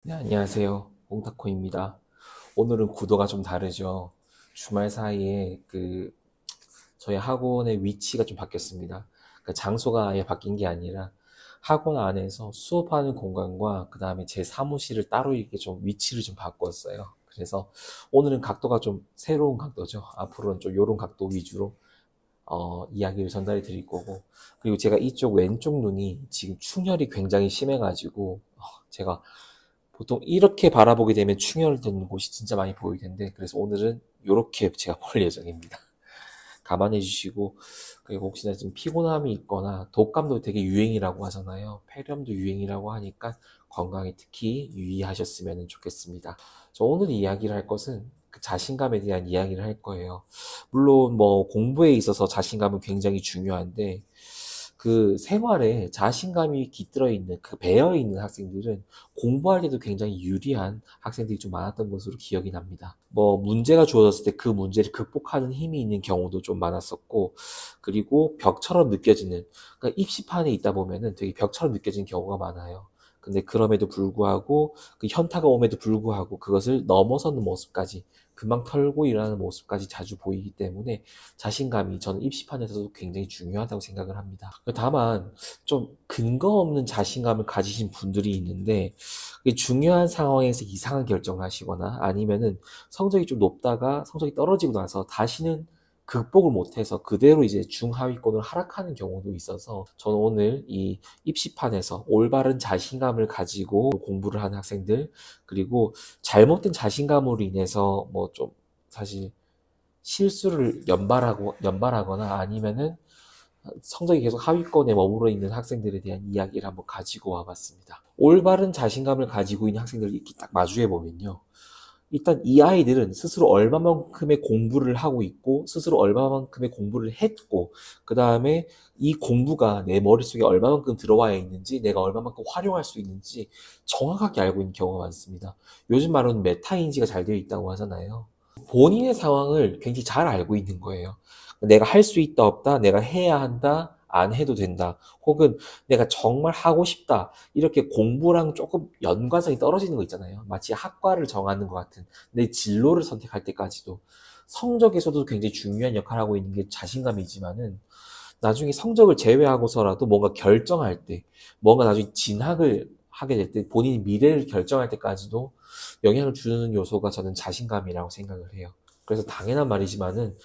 네, 안녕하세요. 홍타코입니다. 오늘은 구도가 좀 다르죠. 주말 사이에 저희 학원의 위치가 좀 바뀌었습니다. 장소가 아예 바뀐 게 아니라 학원 안에서 수업하는 공간과 그 다음에 제 사무실을 따로 이렇게 좀 위치를 좀 바꿨어요. 그래서 오늘은 각도가 좀 새로운 각도죠. 앞으로는 좀 요런 각도 위주로 이야기를 전달해 드릴 거고, 그리고 제가 이쪽 왼쪽 눈이 지금 충혈이 굉장히 심해가지고 제가 보통 이렇게 바라보게 되면 충혈되는 곳이 진짜 많이 보일 텐데, 그래서 오늘은 이렇게 제가 볼 예정입니다. 감안해 주시고, 그리고 혹시나 좀 피곤함이 있거나 독감도 되게 유행이라고 하잖아요. 폐렴도 유행이라고 하니까 건강에 특히 유의하셨으면 좋겠습니다. 저 오늘 이야기를 할 것은 그 자신감에 대한 이야기를 할 거예요. 물론 뭐 공부에 있어서 자신감은 굉장히 중요한데, 그 생활에 자신감이 깃들어 있는, 그 배어 있는 학생들은 공부할 때도 굉장히 유리한 학생들이 좀 많았던 것으로 기억이 납니다. 뭐 문제가 주어졌을 때 그 문제를 극복하는 힘이 있는 경우도 좀 많았었고, 그리고 벽처럼 느껴지는, 그러니까 입시판에 있다 보면은 되게 벽처럼 느껴지는 경우가 많아요. 근데 그럼에도 불구하고, 그 현타가 옴에도 불구하고 그것을 넘어서는 모습까지, 금방 털고 일어나는 모습까지 자주 보이기 때문에 자신감이 저는 입시판에서도 굉장히 중요하다고 생각을 합니다. 다만 좀 근거 없는 자신감을 가지신 분들이 있는데, 중요한 상황에서 이상한 결정을 하시거나 아니면은 성적이 좀 높다가 성적이 떨어지고 나서 다시는 극복을 못해서 그대로 이제 중하위권으로 하락하는 경우도 있어서, 저는 오늘 이 입시판에서 올바른 자신감을 가지고 공부를 하는 학생들, 그리고 잘못된 자신감으로 인해서 뭐 좀 사실 실수를 연발하거나 아니면은 성적이 계속 하위권에 머물러 있는 학생들에 대한 이야기를 한번 가지고 와봤습니다. 올바른 자신감을 가지고 있는 학생들을 이렇게 딱 마주해 보면요, 일단 이 아이들은 스스로 얼마만큼의 공부를 하고 있고, 스스로 얼마만큼의 공부를 했고, 그 다음에 이 공부가 내 머릿속에 얼마만큼 들어와 있는지, 내가 얼마만큼 활용할 수 있는지 정확하게 알고 있는 경우가 많습니다. 요즘 말로는 메타인지가 잘 되어 있다고 하잖아요. 본인의 상황을 굉장히 잘 알고 있는 거예요. 내가 할 수 있다, 없다, 내가 해야 한다, 안 해도 된다, 혹은 내가 정말 하고 싶다, 이렇게 공부랑 조금 연관성이 떨어지는 거 있잖아요. 마치 학과를 정하는 것 같은, 내 진로를 선택할 때까지도 성적에서도 굉장히 중요한 역할을 하고 있는 게 자신감이지만은, 나중에 성적을 제외하고서라도 뭔가 결정할 때, 뭔가 나중에 진학을 하게 될 때, 본인이 미래를 결정할 때까지도 영향을 주는 요소가 저는 자신감이라고 생각을 해요. 그래서 당연한 말이지만은,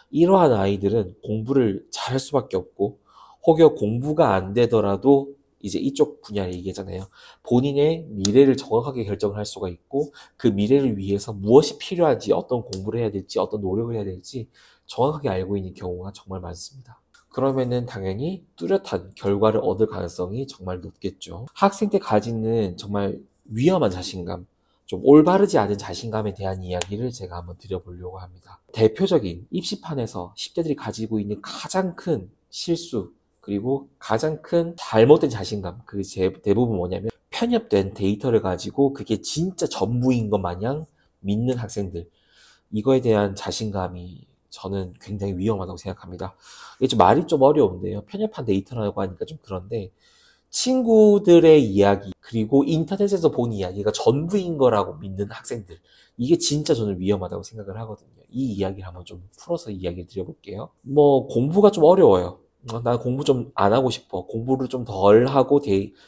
이러한 아이들은 공부를 잘할 수밖에 없고, 혹여 공부가 안 되더라도 이제 이쪽 분야 얘기잖아요. 본인의 미래를 정확하게 결정을 할 수가 있고, 그 미래를 위해서 무엇이 필요한지, 어떤 공부를 해야 될지, 어떤 노력을 해야 될지 정확하게 알고 있는 경우가 정말 많습니다. 그러면은 당연히 뚜렷한 결과를 얻을 가능성이 정말 높겠죠. 학생 때 가지는 정말 위험한 자신감, 좀 올바르지 않은 자신감에 대한 이야기를 제가 한번 드려보려고 합니다. 대표적인 입시판에서 10대들이 가지고 있는 가장 큰 실수, 그리고 가장 큰 잘못된 자신감, 대부분 뭐냐면 편협된 데이터를 가지고 그게 진짜 전부인 것 마냥 믿는 학생들, 이거에 대한 자신감이 저는 굉장히 위험하다고 생각합니다. 이게 좀 말이 좀 어려운데요. 편협한 데이터라고 하니까 좀 그런데, 친구들의 이야기, 그리고 인터넷에서 본 이야기가 전부인 거라고 믿는 학생들, 이게 진짜 저는 위험하다고 생각을 하거든요. 이 이야기를 한번 좀 풀어서 이야기를 드려볼게요. 뭐 공부가 좀 어려워요. 나 공부 좀 안 하고 싶어. 공부를 좀 덜 하고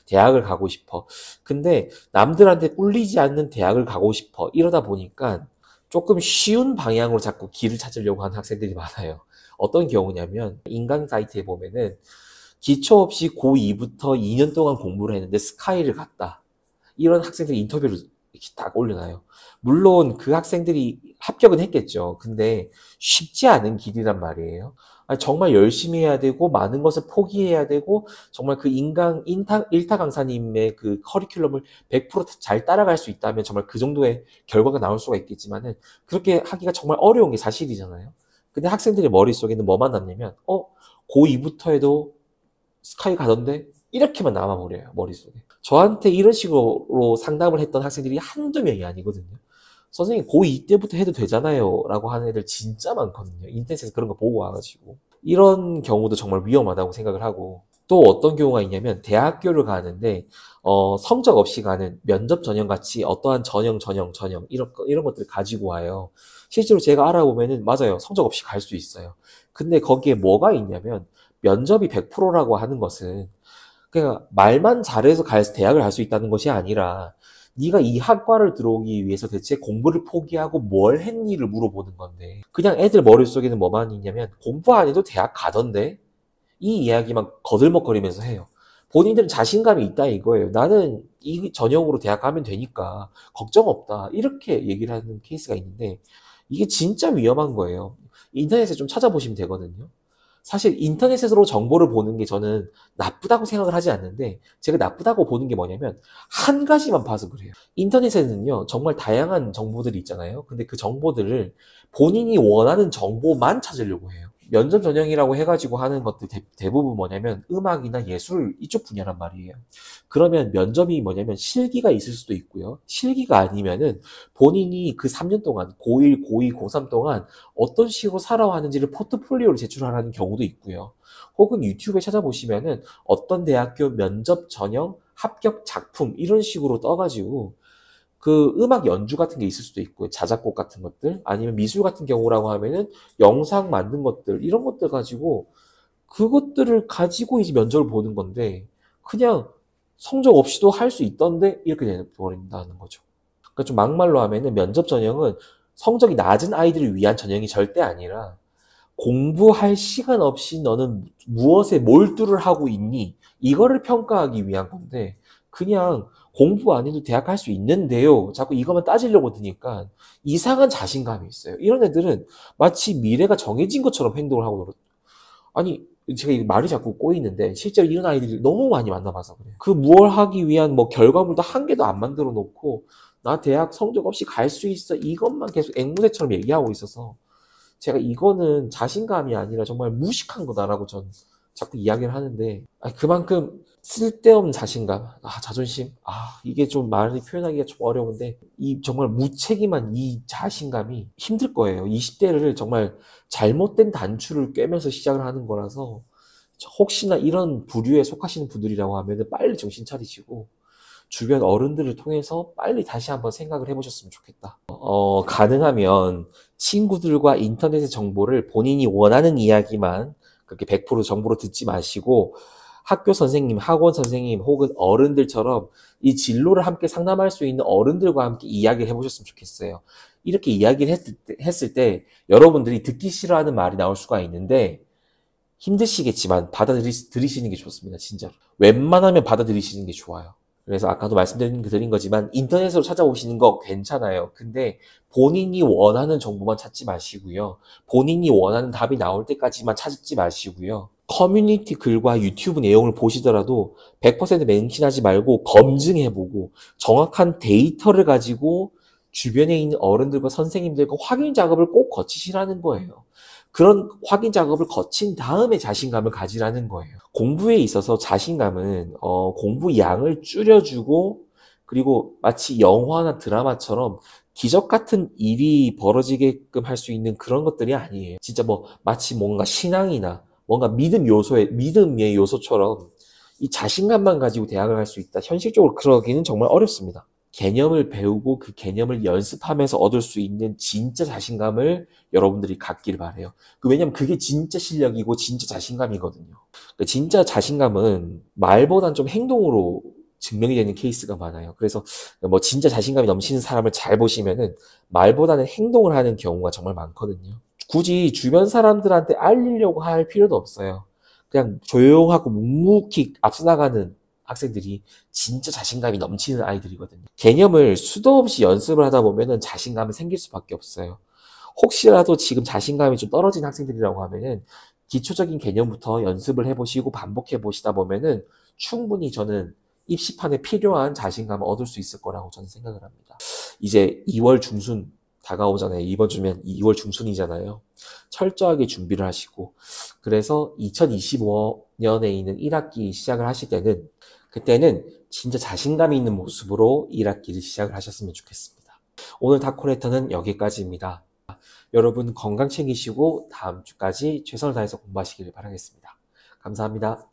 대학을 가고 싶어. 근데 남들한테 꿀리지 않는 대학을 가고 싶어. 이러다 보니까 조금 쉬운 방향으로 자꾸 길을 찾으려고 하는 학생들이 많아요. 어떤 경우냐면, 인강 사이트에 보면은 기초 없이 고2부터 2년 동안 공부를 했는데 스카이를 갔다, 이런 학생들 인터뷰를 이렇게 딱 올려놔요. 물론 그 학생들이 합격은 했겠죠. 근데 쉽지 않은 길이란 말이에요. 아니, 정말 열심히 해야 되고 많은 것을 포기해야 되고, 정말 그 일타 강사님의 그 커리큘럼을 100%잘 따라갈 수 있다면 정말 그 정도의 결과가 나올 수가 있겠지만은, 그렇게 하기가 정말 어려운 게 사실이잖아요. 근데 학생들의 머릿속에는 뭐만 남냐면, 고2부터 해도 스카이 가던데? 이렇게만 남아버려요, 머릿속에. 저한테 이런 식으로 상담을 했던 학생들이 한두 명이 아니거든요. 선생님, 고2 때부터 해도 되잖아요 라고 하는 애들 진짜 많거든요. 인터넷에서 그런 거 보고 와가지고. 이런 경우도 정말 위험하다고 생각을 하고, 또 어떤 경우가 있냐면 대학교를 가는데 성적 없이 가는 면접 전형 같이 어떠한 전형 이런 것들을 가지고 와요. 실제로 제가 알아보면은 맞아요. 성적 없이 갈 수 있어요. 근데 거기에 뭐가 있냐면 면접이 100%라고 하는 것은 그냥 말만 잘해서 대학을 갈 수 있다는 것이 아니라 네가 이 학과를 들어오기 위해서 대체 공부를 포기하고 뭘 했니를 물어보는 건데 그냥 애들 머릿속에는 뭐만 있냐면 공부 안 해도 대학 가던데 이 이야기만 거들먹거리면서 해요. 본인들은 자신감이 있다 이거예요. 나는 이 전형으로 대학 가면 되니까 걱정 없다. 이렇게 얘기를 하는 케이스가 있는데 이게 진짜 위험한 거예요. 인터넷에 좀 찾아보시면 되거든요. 사실 인터넷으로 정보를 보는 게 저는 나쁘다고 생각을 하지 않는데 제가 나쁘다고 보는 게 뭐냐면 한 가지만 봐서 그래요. 인터넷에는요 정말 다양한 정보들이 있잖아요. 근데 그 정보들을 본인이 원하는 정보만 찾으려고 해요. 면접 전형이라고 해가지고 하는 것들 대부분 뭐냐면 음악이나 예술 이쪽 분야란 말이에요. 그러면 면접이 뭐냐면 실기가 있을 수도 있고요. 실기가 아니면은 본인이 그 3년 동안 고1, 고2, 고3 동안 어떤 식으로 살아왔는지를 포트폴리오로 제출하라는 경우도 있고요. 혹은 유튜브에 찾아보시면은 어떤 대학교 면접 전형 합격 작품 이런 식으로 떠가지고 그 음악 연주 같은 게 있을 수도 있고요. 자작곡 같은 것들 아니면 미술 같은 경우라고 하면은 영상 만든 것들 이런 것들 가지고 그것들을 가지고 이제 면접을 보는 건데 그냥 성적 없이도 할 수 있던데 이렇게 돼버린다는 거죠. 그러니까 좀 막말로 하면은 면접 전형은 성적이 낮은 아이들을 위한 전형이 절대 아니라 공부할 시간 없이 너는 무엇에 몰두를 하고 있니? 이거를 평가하기 위한 건데 그냥 공부 안 해도 대학 갈 수 있는데요. 자꾸 이것만 따지려고 드니까 이상한 자신감이 있어요. 이런 애들은 마치 미래가 정해진 것처럼 행동을 하고 아니 제가 이 말이 자꾸 꼬이는데 실제로 이런 아이들이 너무 많이 만나봐서 그래요. 그 무얼 하기 위한 뭐 결과물도 한 개도 안 만들어 놓고 나 대학 성적 없이 갈 수 있어 이것만 계속 앵무새처럼 얘기하고 있어서 제가 이거는 자신감이 아니라 정말 무식한 거다라고 전 자꾸 이야기를 하는데 그만큼 쓸데없는 자신감, 자존심, 이게 좀 말이 표현하기가 좀 어려운데 이 정말 무책임한 이 자신감이 힘들 거예요. 20대를 정말 잘못된 단추를 꿰면서 시작을 하는 거라서 혹시나 이런 부류에 속하시는 분들이라고 하면 빨리 정신 차리시고 주변 어른들을 통해서 빨리 다시 한번 생각을 해보셨으면 좋겠다. 가능하면 친구들과 인터넷의 정보를 본인이 원하는 이야기만 그렇게 100% 정보로 듣지 마시고 학교 선생님, 학원 선생님 혹은 어른들처럼 이 진로를 함께 상담할 수 있는 어른들과 함께 이야기를 해보셨으면 좋겠어요. 이렇게 이야기를 했을 때 여러분들이 듣기 싫어하는 말이 나올 수가 있는데 힘드시겠지만 받아들이시는 게 좋습니다. 진짜로. 웬만하면 받아들이시는 게 좋아요. 그래서 아까도 말씀드린 거지만 인터넷으로 찾아오시는 거 괜찮아요. 근데 본인이 원하는 정보만 찾지 마시고요. 본인이 원하는 답이 나올 때까지만 찾지 마시고요. 커뮤니티 글과 유튜브 내용을 보시더라도 100% 맹신하지 말고 검증해보고 정확한 데이터를 가지고 주변에 있는 어른들과 선생님들과 확인 작업을 꼭 거치시라는 거예요. 그런 확인 작업을 거친 다음에 자신감을 가지라는 거예요. 공부에 있어서 자신감은 공부 양을 줄여주고 그리고 마치 영화나 드라마처럼 기적 같은 일이 벌어지게끔 할 수 있는 그런 것들이 아니에요. 진짜 뭐 마치 뭔가 신앙이나 뭔가 믿음의 요소처럼 이 자신감만 가지고 대학을 갈 수 있다. 현실적으로 그러기는 정말 어렵습니다. 개념을 배우고 그 개념을 연습하면서 얻을 수 있는 진짜 자신감을 여러분들이 갖길 바래요. 왜냐면 그게 진짜 실력이고 진짜 자신감이거든요. 진짜 자신감은 말보단 좀 행동으로 증명이 되는 케이스가 많아요. 그래서 뭐 진짜 자신감이 넘치는 사람을 잘 보시면은 말보다는 행동을 하는 경우가 정말 많거든요. 굳이 주변 사람들한테 알리려고 할 필요도 없어요. 그냥 조용하고 묵묵히 앞서 나가는 학생들이 진짜 자신감이 넘치는 아이들이거든요. 개념을 수도 없이 연습을 하다 보면은 자신감이 생길 수밖에 없어요. 혹시라도 지금 자신감이 좀 떨어진 학생들이라고 하면은 기초적인 개념부터 연습을 해보시고 반복해 보시다 보면은 충분히 저는 입시판에 필요한 자신감을 얻을 수 있을 거라고 저는 생각을 합니다. 이제 2월 중순 다가오잖아요. 이번 주면 2월 중순이잖아요. 철저하게 준비를 하시고 그래서 2025년에 있는 1학기 시작을 하실 때는 그때는 진짜 자신감이 있는 모습으로 1학기를 시작을 하셨으면 좋겠습니다. 오늘 다코레터는 여기까지입니다. 여러분 건강 챙기시고 다음 주까지 최선을 다해서 공부하시길 바라겠습니다. 감사합니다.